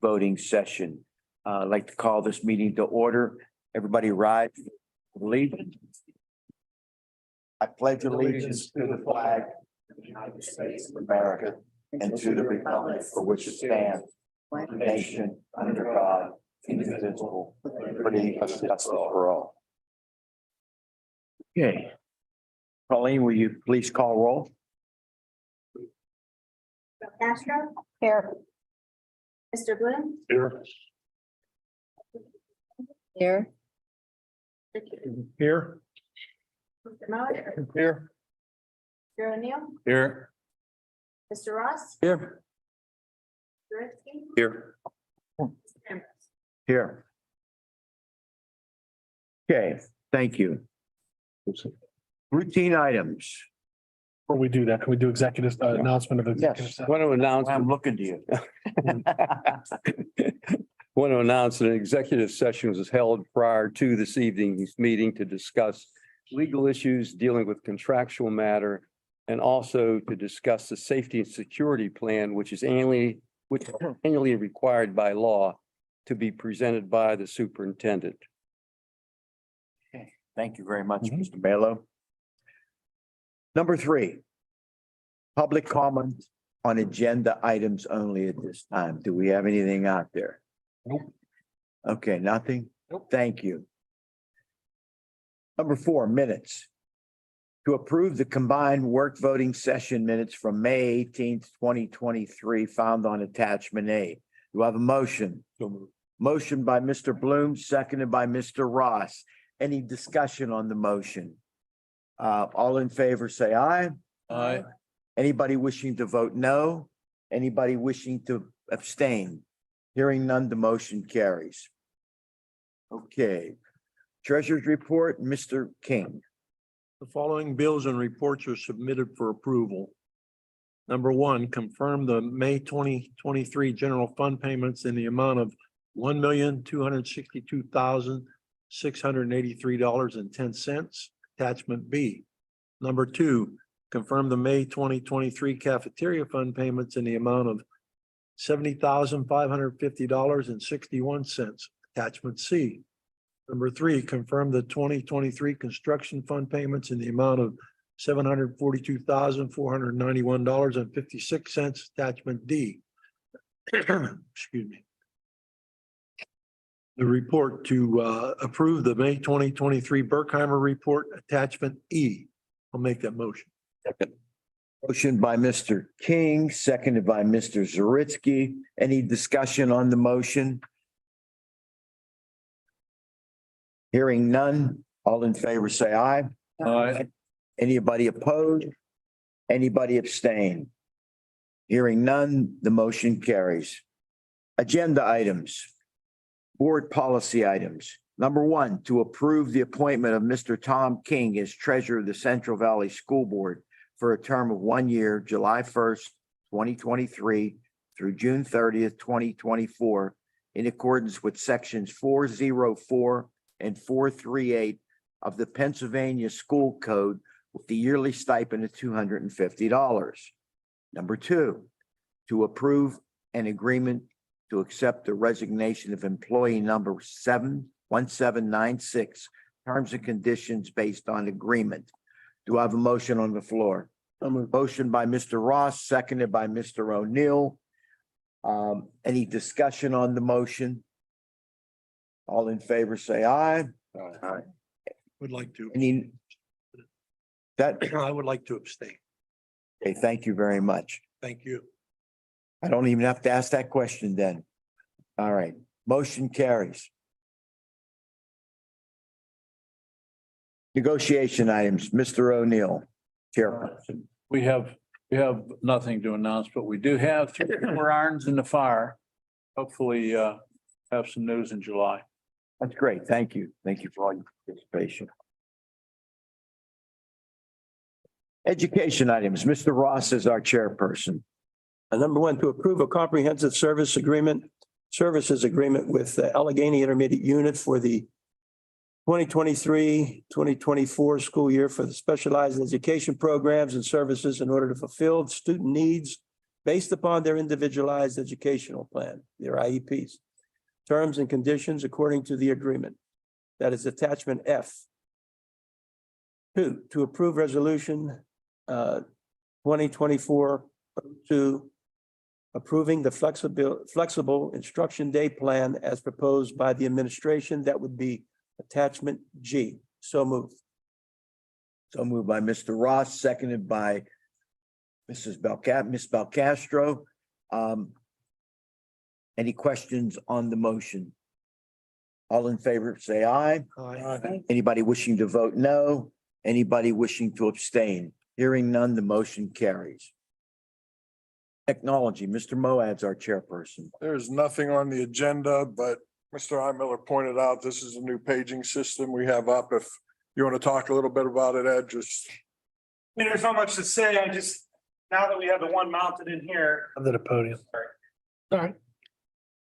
voting session. I'd like to call this meeting to order. Everybody rise. Allegiance. I pledge allegiance to the flag of the United States of America and to the republic for which it stands, one nation under God, indivisible, liberty and justice for all. Okay. Pauline, will you please call roll? Castro, Here. Mr. Bloom, Here. Here. Here. Mr. Miller, Here. Mr. O'Neill, Here. Mr. Ross, Here. Mr. Ritzky, Here. Mr. Ambrose. Here. Okay, thank you. Routine items. Before we do that, can we do executive announcement of executive Yes. session? Want to announce, I'm looking to you. want to announce that an executive session was held prior to this evening's meeting to discuss legal issues dealing with contractual matter and also to discuss the safety and security plan, which is annually required by law to be presented by the superintendent. Thank you very much, Mhm. Mr. Melo. Number 3. Public comment on agenda items only at this time. Do we have anything out there? Nope. Okay, nothing? Nope. Thank you. Number 4, minutes. To approve the combined work voting session minutes from May 18th, 2023, found on attachment A. Do I have a motion? Motion by Mr. Bloom, seconded by Mr. Ross. Any discussion on the motion? All in favor, say aye. Aye. Anybody wishing to vote no? Anybody wishing to abstain? Hearing none, the motion carries. Okay. Treasurer's report, Mr. King. The following bills and reports are submitted for approval. Number 1, confirm the May 2023 general fund payments in the amount of $1,262,683.10. Attachment B. Number 2, confirm the May 2023 cafeteria fund payments in the amount of $70,550.61. Attachment C. Number 3, confirm the 2023 construction fund payments in the amount of $742,491.56. Attachment D. Excuse me. The report to approve the May 2023 Berkheimer report, attachment E. I'll make that motion. Motion by Mr. King, seconded by Mr. Zaritsky. Any discussion on the motion? Hearing none, all in favor, say aye. Aye. Anybody opposed? Anybody abstain? Hearing none, the motion carries. Agenda items. Board policy items. Number 1, to approve the appointment of Mr. Tom King as treasurer of the Central Valley School Board for a term of 1 year, July 1st, 2023 through June 30th, 2024, in accordance with sections 404 and 438 of the Pennsylvania School Code with the yearly stipend of $250. Number 2, to approve an agreement to accept the resignation of employee number 71796, terms and conditions based on agreement. Do I have a motion on the floor? Motion by Mr. Ross, seconded by Mr. O'Neill. Any discussion on the motion? All in favor, say aye. Would like to, Any that, I would like to abstain. okay, thank you very much. Thank you. I don't even have to ask that question then. All right, motion carries. Negotiation items, Mr. O'Neill, Chairperson. We have nothing to announce, but we do have 3 more irons in the fire. Hopefully, have some news in July. That's great. Thank you. Thank you for all your participation. Education items, Mr. Ross is our chairperson. Number 1, to approve a comprehensive services agreement with the Allegheny Intermediate Unit for the 2023-2024 school year for the specialized education programs and services in order to fulfill student needs based upon their individualized educational plan, their IEPs. Terms and conditions according to the agreement. That is attachment F. 2, to approve resolution 2024-02, approving the flexible instruction day plan as proposed by the administration. That would be attachment G. So moved. So moved by Mr. Ross, seconded by Ms. Belcastro. Any questions on the motion? All in favor, say aye. Anybody wishing to vote no? Anybody wishing to abstain? Hearing none, the motion carries. Technology, Mr. Moad's our chairperson. There's nothing on the agenda, but Mr. Miller pointed out this is a new paging system we have up. If you want to talk a little bit about it, Ed, just. I mean, there's not much to say. I just, now that we have the one mounted in here, Under the podium. All right.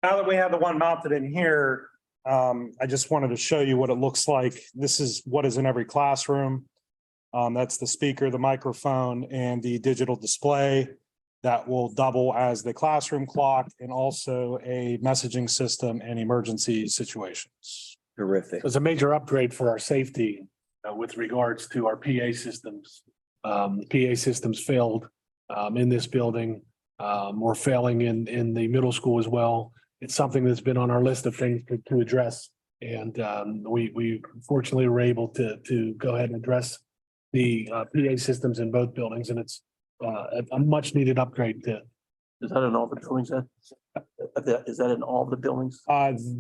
now that we have the one mounted in here, I just wanted to show you what it looks like. This is what is in every classroom. That's the speaker, the microphone, and the digital display that will double as the classroom clock and also a messaging system and emergency situations. Terrific. It was a major upgrade for our safety with regards to our PA systems. PA systems failed in this building. We're failing in the middle school as well. It's something that's been on our list of things to address. And we fortunately were able to go ahead and address the PA systems in both buildings, and it's a much needed upgrade to. Is that in all the buildings then? Is that in all the buildings?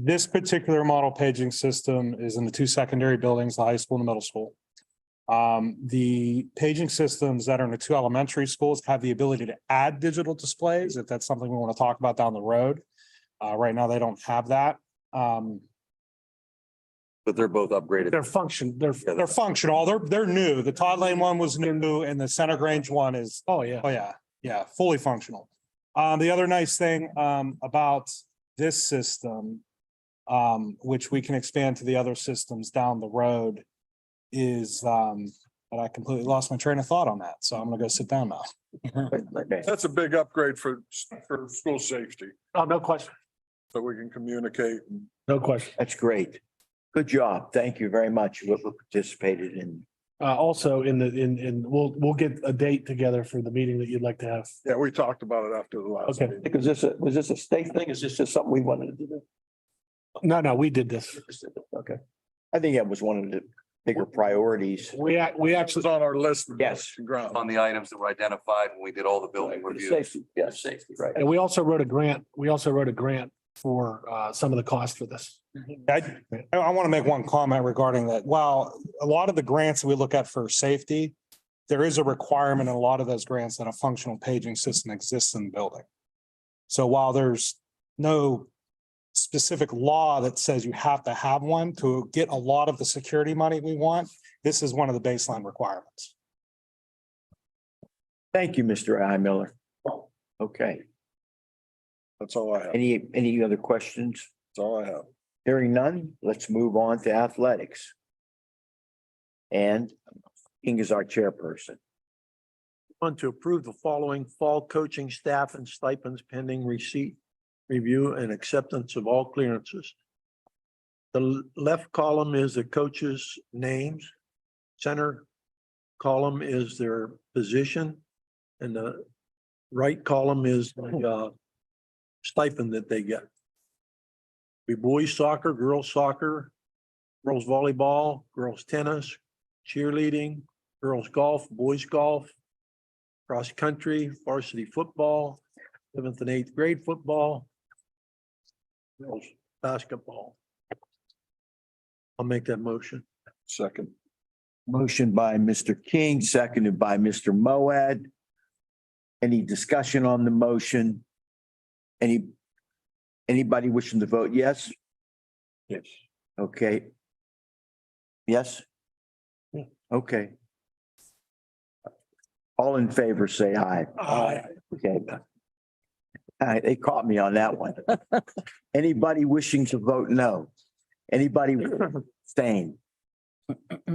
This particular model paging system is in the two secondary buildings, the high school and the middle school. The paging systems that are in the two elementary schools have the ability to add digital displays, if that's something we want to talk about down the road. Right now, they don't have that. But they're both upgraded. They're functional. They're new. The Todd Lane one was new and the Center Grange one is, Oh, yeah. yeah, fully functional. The other nice thing about this system, which we can expand to the other systems down the road, is but I completely lost my train of thought on that. So I'm gonna go sit down now. Okay. That's a big upgrade for school safety, Oh, no question. so we can communicate. No question. That's great. Good job. Thank you very much. Whoever participated in. Also we'll get a date together for the meeting that you'd like to have. Yeah, we talked about it after the last Okay. meeting. Was this a state thing? Is this just something we wanted to do? No, we did this. Okay. I think that was one of the bigger priorities. We It's actually, on our list. Yes. Ground. On the items that were identified when we did all the building reviews. Safety, yeah, safety, right. and we also wrote a grant. We also wrote a grant for some of the cost for this. I want to make one comment regarding that. While a lot of the grants that we look at for safety, there is a requirement in a lot of those grants that a functional paging system exists in the building. So while there's no specific law that says you have to have one to get a lot of the security money we want, this is one of the baseline requirements. Thank you, Mr. I. Miller. Okay. That's all I have. Any other questions? That's all I have. Hearing none, let's move on to athletics. And King is our chairperson. Want to approve the following fall coaching staff and stipends pending receipt, review and acceptance of all clearances. The left column is the coaches' names. Center column is their position. And the right column is the stipend that they get. Be boys soccer, girls volleyball, girls tennis, cheerleading, girls golf, boys golf, cross country, varsity football, 7th and 8th grade football, girls basketball. I'll make that motion. Second. Motion by Mr. King, seconded by Mr. Moad. Any discussion on the motion? Anybody wishing to vote yes? Yes. Okay. Yes? Yeah. Okay. All in favor, say aye. Aye. Okay. All right, they caught me on that one. Anybody wishing to vote no? Anybody abstain?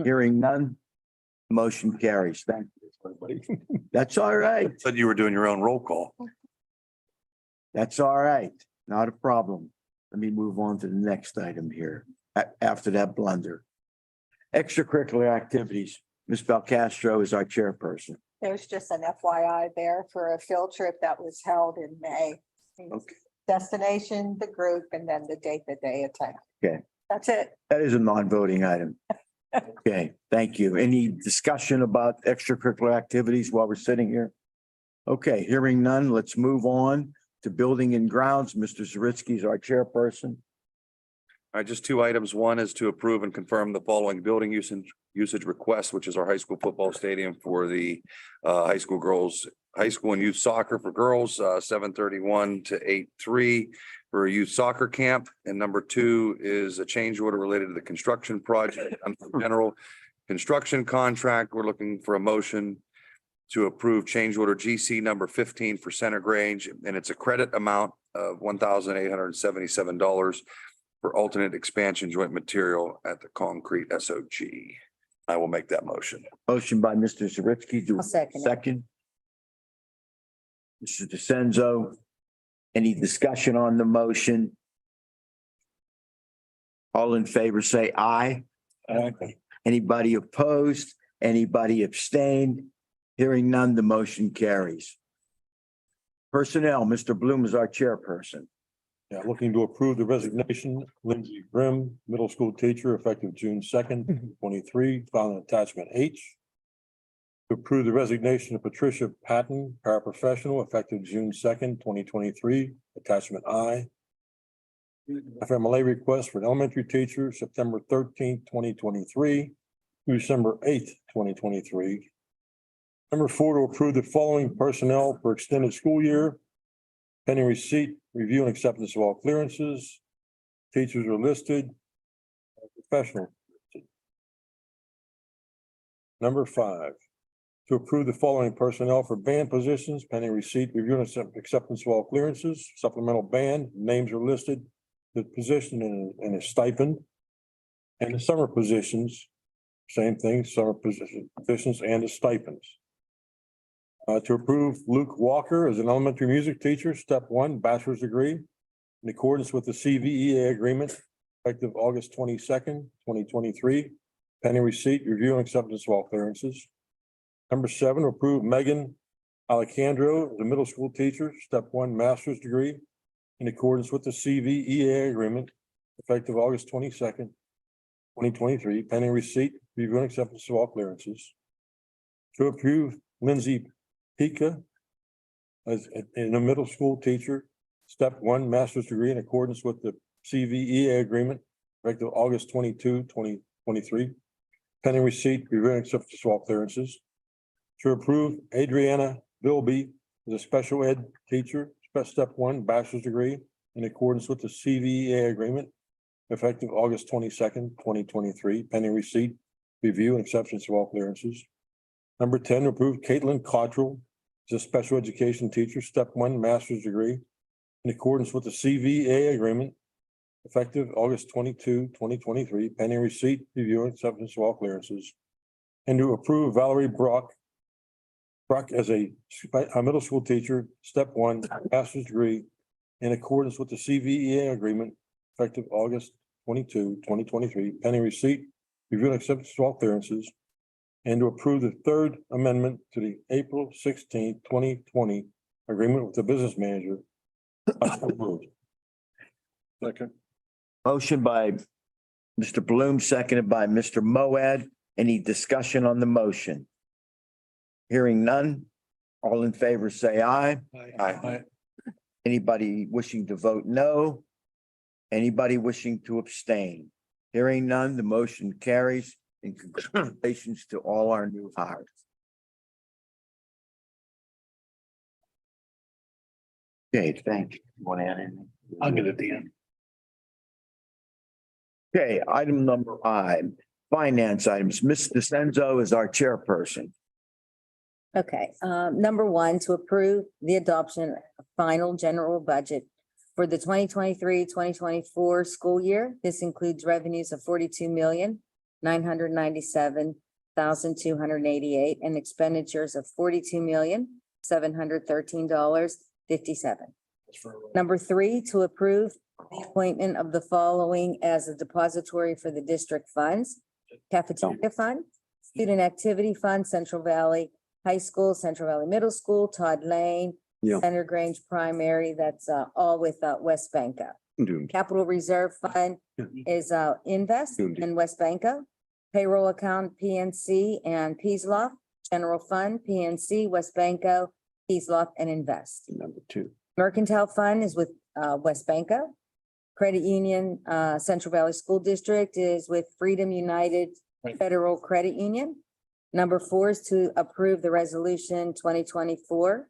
Hearing none, motion carries. Thank you. That's all right. Said you were doing your own roll call. That's all right. Not a problem. Let me move on to the next item here, after that blunder. Extracurricular activities. Ms. Belcastro is our chairperson. There's just an FYI there for a field trip that was held in May. Okay. Destination, the group, and then the date that they attend. Okay. That's it. That is a non-voting item. Okay, thank you. Any discussion about extracurricular activities while we're sitting here? Okay, hearing none, let's move on to building and grounds. Mr. Zaritsky is our chairperson. All right, just two items. One is to approve and confirm the following building usage request, which is our high school football stadium for the high school and youth soccer for girls, 7:31 to 8:03 for a youth soccer camp. And number two is a change order related to the construction project, general construction contract. We're looking for a motion to approve change order GC number 15 for Center Grange, and it's a credit amount of $1,877 for alternate expansion joint material at the concrete SOG. I will make that motion. Motion by Mr. Zaritsky. Do I'll second it. second. Mr. DeCenzo. Any discussion on the motion? All in favor, say aye. Anybody opposed? Anybody abstained? Hearing none, the motion carries. Personnel, Mr. Bloom is our chairperson. Yeah, looking to approve the resignation, Lindsay Grimm, middle school teacher, effective June 2nd, 23, found in attachment H. To approve the resignation of Patricia Patton, paraprofessional, effective June 2nd, 2023, attachment I. FMLA request for an elementary teacher, September 13th, 2023, through December 8th, 2023. Number 4, to approve the following personnel for extended school year, pending receipt, review and acceptance of all clearances. Teachers are listed. Professional. Number 5, to approve the following personnel for band positions, pending receipt, review and acceptance of all clearances. Supplemental band, names are listed, the position and a stipend. And the summer positions, same thing, summer positions and the stipends. To approve Luke Walker as an elementary music teacher, step 1, bachelor's degree, in accordance with the CVEA agreement, effective August 22nd, 2023, pending receipt, review and acceptance of all clearances. Number 7, approve Megan Alejandro as a middle school teacher, step 1, master's degree, in accordance with the CVEA agreement, effective August 22nd, 2023, pending receipt, review and acceptance of all clearances. To approve Lindsay Pika as a middle school teacher, step 1, master's degree in accordance with the CVEA agreement, effective August 22, 2023. Pending receipt, review and acceptance of all clearances. To approve Adriana Bilby as a special ed teacher, step 1, bachelor's degree in accordance with the CVEA agreement, effective August 22nd, 2023. Pending receipt, review and acceptance of all clearances. Number 10, approve Caitlin Cottrell as a special education teacher, step 1, master's degree in accordance with the CVA agreement, effective August 22, 2023, pending receipt, review and acceptance of all clearances. And to approve Valerie Brock as a middle school teacher, step 1, master's degree in accordance with the CVEA agreement, effective August 22, 2023, pending receipt, review and acceptance of all clearances. And to approve the 3rd amendment to the April 16, 2020 agreement with the business manager. Second. Motion by Mr. Bloom, seconded by Mr. Moad. Any discussion on the motion? Hearing none. All in favor, say aye. Aye. Anybody wishing to vote no? Anybody wishing to abstain? Hearing none, the motion carries. And congratulations to all our new hires. Okay, thank you. Want to add anything? I'll get it at the end. Okay, item number 5, finance items. Ms. DeCenzo is our chairperson. Okay, number 1, to approve the adoption of final general budget for the 2023-2024 school year. This includes revenues of $42,997,288 and expenditures of $42,713.57. Number 3, to approve the appointment of the following as a depository for the district funds. Cafeteria Fund, Student Activity Fund, Central Valley High School, Central Valley Middle School, Todd Lane, Yeah. Center Grange Primary, that's all with West Banco. Doomed. Capital Reserve Fund is Invest in West Banco. Payroll Account PNC and Peasloft. General Fund PNC, West Banco, Peasloft, and Invest. Number 2. Mercantile Fund is with West Banco. Credit Union, Central Valley School District is with Freedom United Right. Federal Credit Union. Number 4 is to approve the resolution 2024-01,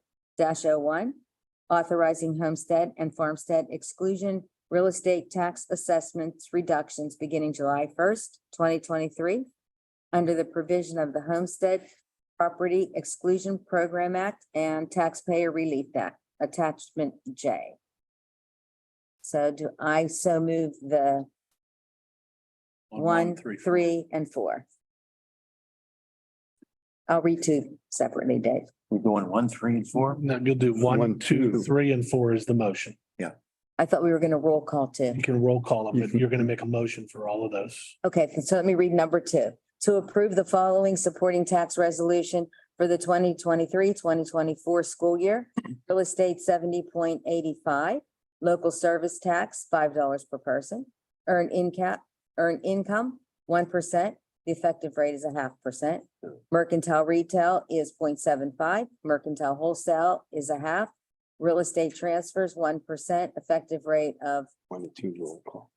authorizing homestead and farmstead exclusion real estate tax assessments reductions beginning July 1st, 2023, under the provision of the Homestead Property Exclusion Program Act and Taxpayer Relief Act, attachment J. So do I so move the 1, 3, and 4? I'll read 2 separately, Dave. We're doing 1, 3, and 4? No, you'll do 1, 2, 3, and 4 is the motion. I thought we were going to roll call too. You can roll call them, but you're going to make a motion for all of those. Okay, so let me read number 2. To approve the following supporting tax resolution for the 2023-2024 school year. Real estate 70.85, local service tax $5 per person, earned income 1%. The effective rate is 0.5%. Mercantile retail is 0.75. Mercantile wholesale is 0.5. Real estate transfers 1%, effective rate of, 1 and 2 roll call.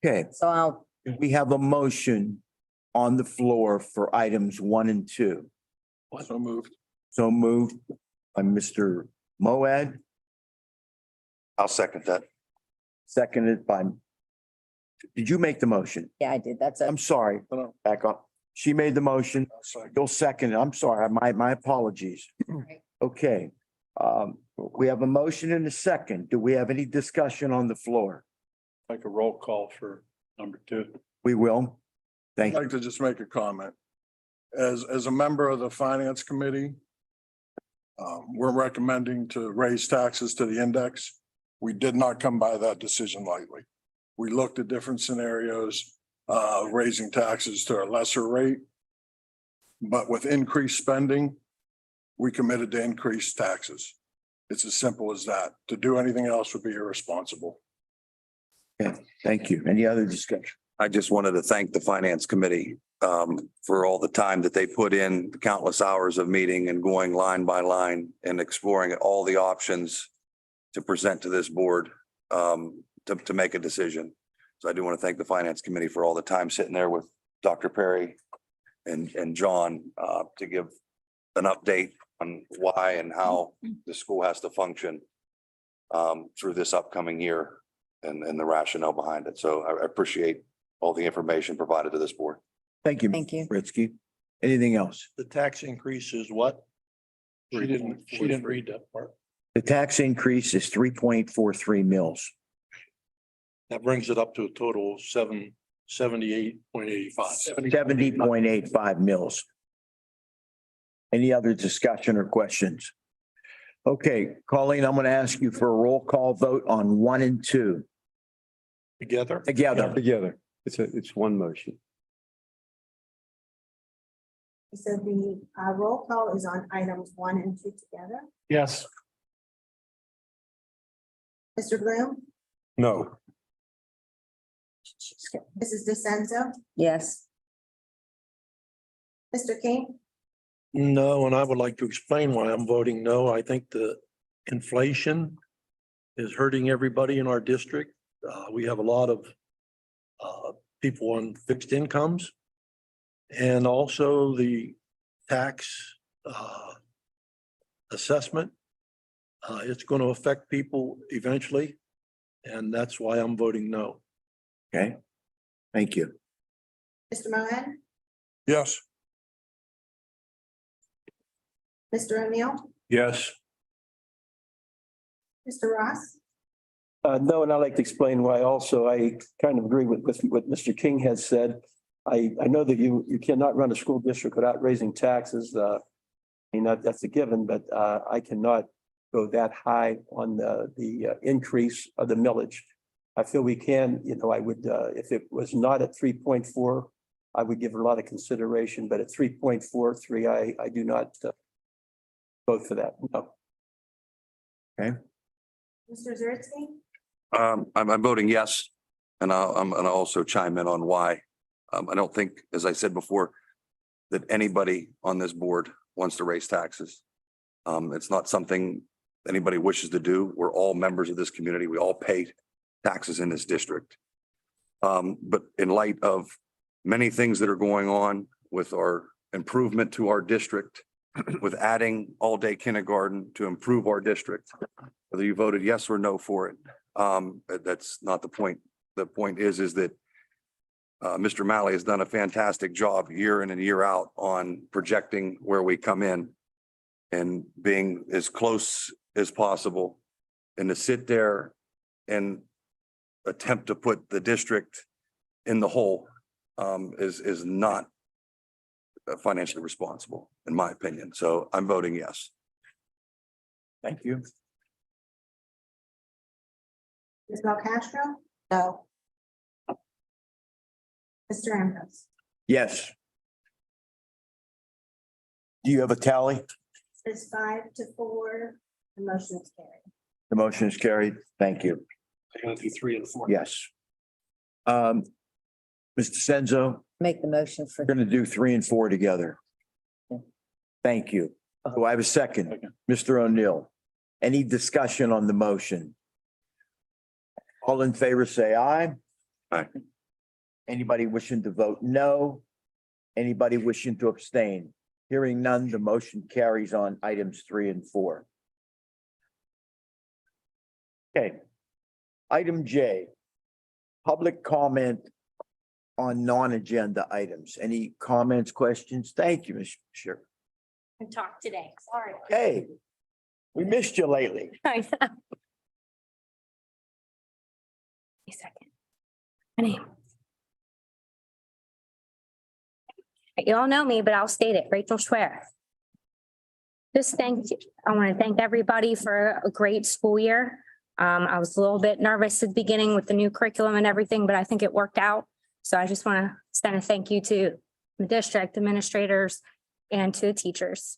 Okay, so I'll, we have a motion on the floor for items 1 and 2. So moved. So moved by Mr. Moad, I'll second that. seconded by. Did you make the motion? yeah, I did. That's a, I'm sorry, No. back up. She made the motion. You'll second it. I'm sorry. My apologies. Okay. We have a motion and a second. Do we have any discussion on the floor? Like a roll call for number 2. We will. Thank I'd you. like to just make a comment. As a member of the finance committee, we're recommending to raise taxes to the index. We did not come by that decision lightly. We looked at different scenarios, raising taxes to a lesser rate. But with increased spending, we committed to increase taxes. It's as simple as that. To do anything else would be irresponsible. Thank you. Any other discussion? I just wanted to thank the finance committee for all the time that they put in, countless hours of meeting and going line by line and exploring all the options to present to this board to make a decision. So I do want to thank the finance committee for all the time sitting there with Dr. Perry and John to give an update on why and how the school has to function through this upcoming year and the rationale behind it. So I appreciate all the information provided to this board. Thank you. Thank you. Ritzky. Anything else? The tax increase is what? She didn't read that part. The tax increase is 3.43 mils. That brings it up to a total of 78.85. 70.85 mils. Any other discussion or questions? Okay, Colleen, I'm going to ask you for a roll call vote on 1 and 2 Together? together. Together. It's one motion. So the roll call is on items 1 and 2 together. Yes. Mr. Bloom, No. Mrs. DeSenza, yes. Mr. King, No, and I would like to explain why I'm voting no. I think the inflation is hurting everybody in our district. We have a lot of people on fixed incomes. And also the tax assessment. It's going to affect people eventually. And that's why I'm voting no. Okay, thank you. Mr. Mohan, Yes. Mr. O'Neill, Yes. Mr. Ross, No, and I'd like to explain why also. I kind of agree with what Mr. King has said. I know that you cannot run a school district without raising taxes. I mean, that's a given, but I cannot go that high on the increase of the millage. I feel we can, I would, if it was not at 3.4, I would give it a lot of consideration, but at 3.43, I do not vote for that. No. Mr. Zirinsky, I'm voting yes, and I'm gonna also chime in on why. I don't think, as I said before, that anybody on this board wants to raise taxes. It's not something anybody wishes to do. We're all members of this community. We all pay taxes in this district. But in light of many things that are going on with our improvement to our district, with adding all-day kindergarten to improve our district, whether you voted yes or no for it, that's not the point. The point is that Mr. Malley has done a fantastic job year in and year out on projecting where we come in and being as close as possible, and to sit there and attempt to put the district in the hole is not financially responsible, in my opinion. So I'm voting yes. Thank you. Ms. Belcastro, No. Mr. Ambrose. Yes. Do you have a tally? It's 5-4, the motion is carried. The motion is carried. Thank you. They're gonna do 3 and 4. Yes. Mr. Senzo, Make the motion for, we're going to do 3 and 4 together. Thank you. Do I have a second? Mr. O'Neill, any discussion on the motion? All in favor, say aye. Aye. Anybody wishing to vote no? Anybody wishing to abstain? Hearing none, the motion carries on items 3 and 4. Okay. Item J, public comment on non-agenda items. Any comments, questions? Thank you, Ms. Sure. And talk today, sorry. Hey, we missed you lately. I know. A second. My name. You all know me, but I'll state it, Rachel Schwer. Just I want to thank everybody for a great school year. I was a little bit nervous at the beginning with the new curriculum and everything, but I think it worked out. So I just want to extend a thank you to the district administrators and to the teachers.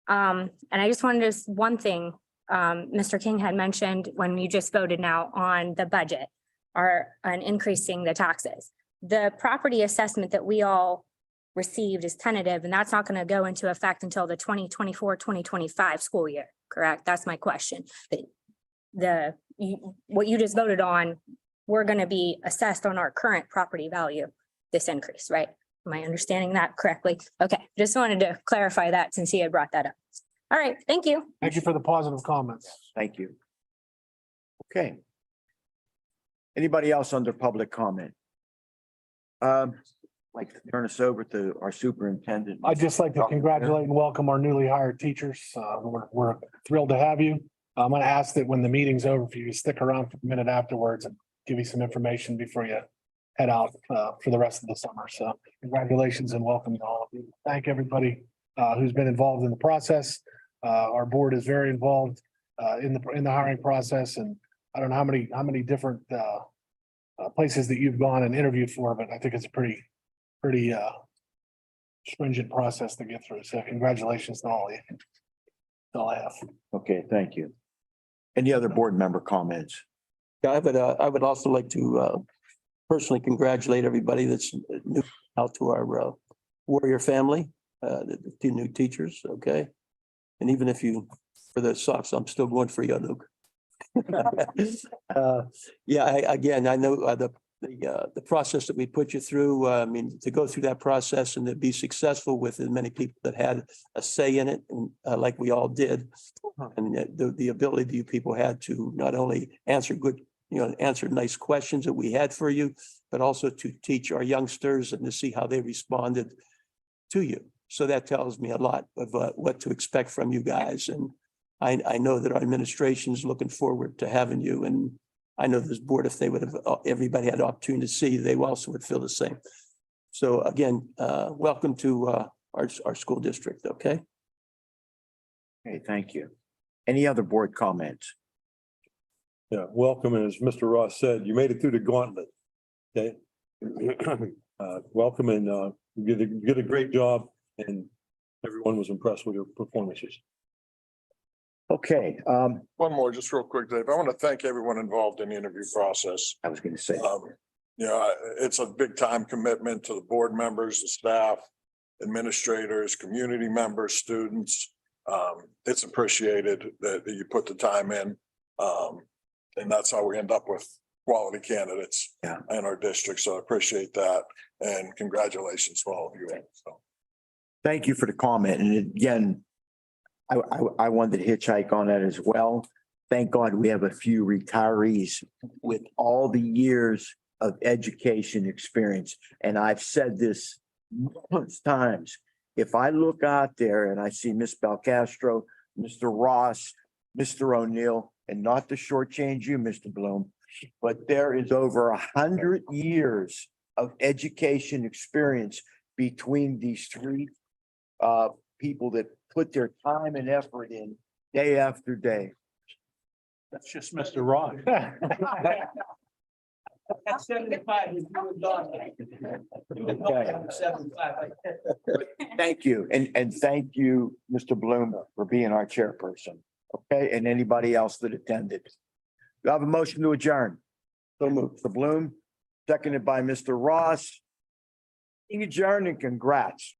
And I just wanted to, one thing, Mr. King had mentioned when you just voted now on the budget on increasing the taxes. The property assessment that we all received is tentative, and that's not going to go into effect until the 2024-2025 school year, correct? That's my question. What you just voted on, we're going to be assessed on our current property value, this increase, right? Am I understanding that correctly? Okay, just wanted to clarify that since he had brought that up. All right, thank you. Thank you for the positive comments. Thank you. Okay. Anybody else under public comment? Like to turn us over to our superintendent. I'd just like to congratulate and welcome our newly hired teachers. We're thrilled to have you. I'm going to ask that when the meeting's over, for you to stick around for a minute afterwards and give you some information before you head out for the rest of the summer. So congratulations and welcome to all of you. Thank everybody who's been involved in the process. Our board is very involved in the hiring process, and I don't know how many different places that you've gone and interviewed for, but I think it's a pretty stringent process to get through. So congratulations to all of you. That's all I have. Okay, thank you. Any other board member comments? Yeah, I would also like to personally congratulate everybody that's new out to our Warrior family, the 2 new teachers, okay? And even if you, for the socks, I'm still going for you, Luke. Yeah, again, I know the process that we put you through, I mean, to go through that process and to be successful with as many people that had a say in it, and like we all did. And the ability that you people had to not only answer answer nice questions that we had for you, but also to teach our youngsters and to see how they responded to you. So that tells me a lot of what to expect from you guys. And I know that our administration is looking forward to having you. And I know this board, if they would have, everybody had the opportunity to see, they also would feel the same. So again, welcome to our school district, okay? Okay, thank you. Any other board comments? Yeah, welcome. And as Mr. Ross said, you made it through the gauntlet. Okay. Welcome and you did a great job and everyone was impressed with your performances. Okay, One more, just real quick, Dave. I want to thank everyone involved in the interview process. I was going to say, You know, it's a big time commitment to the board members, the staff, administrators, community members, students. It's appreciated that you put the time in. And that's how we end up with quality candidates in our district. So I appreciate that and congratulations to all of you. So. thank you for the comment. And again, I wanted to hitchhike on that as well. Thank God we have a few retirees with all the years of education experience. And I've said this numerous times. If I look out there and I see Miss Belcastro, Mr. Ross, Mr. O'Neill, and not to shortchange you, Mr. Bloom, but there is over 100 years of education experience between these three people that put their time and effort in day after day. That's just Mr. Ross. At 75, he's doing done. Thank you. And thank you, Mr. Bloom, for being our chairperson. Okay, and anybody else that attended. Do I have a motion to adjourn? So moved. Mr. Bloom, seconded by Mr. Ross. Adjourned and congrats.